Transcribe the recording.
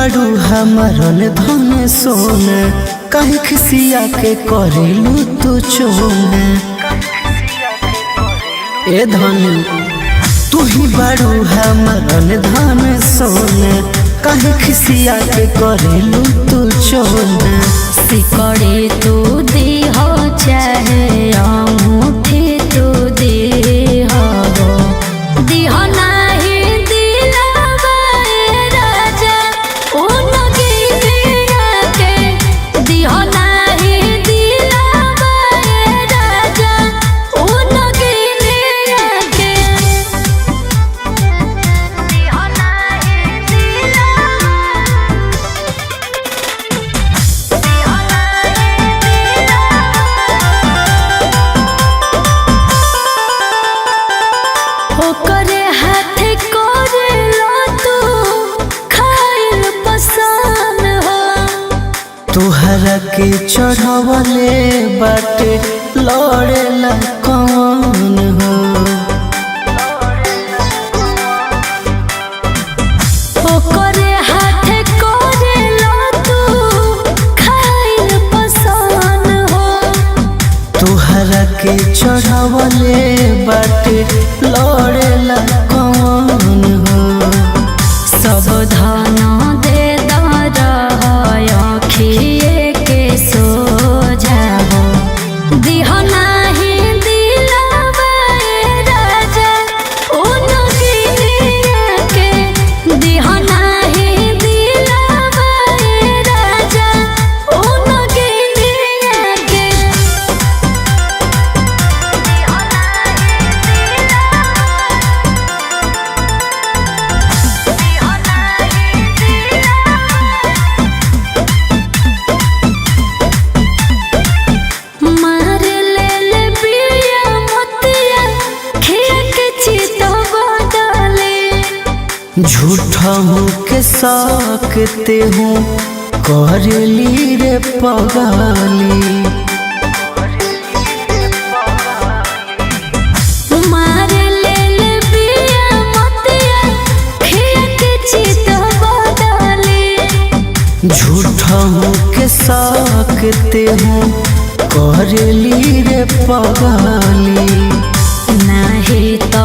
बड़ू हमरन धन सोना कहीं खिसिया के करेलू तू चोना। ए धन तू ही बड़ू हमरन धन सोना कहीं खिसिया के करेलू तू चोना। सिकड़े तू दी हो चाहे अंगूठी तू दी हो नाही दिलावा राजा उन गिरिया के दिहो नाही दिलावा राजा उन गिरिया के दिहो नाही दिलावा ओकरे हाथे करे लो तू खाइल पसंद हो। तुहरा के चढ़वले बाटे लड़ेला कौन हो। ओकरे हाथे करे लो तू खाइल पसंद हो। तुहरा के चढ़वले बाटे लड़ेला कौन हो। सब धन दे अखिए के सोझा हो दिहो नाही दिलावा राजा उन गिरिया के दिहो नाही दिलावा राजा उन गिरिया के दिहो नाही मार ले बिया मोतिया खिया के चित बदले। झूठा हूँ के सकते हूँ करली रे पगाली। मार ले बिया मोतिया खिया के चित बदले। झूठा हूँ के सकते हूँ करली रे पगाली। नहीं तो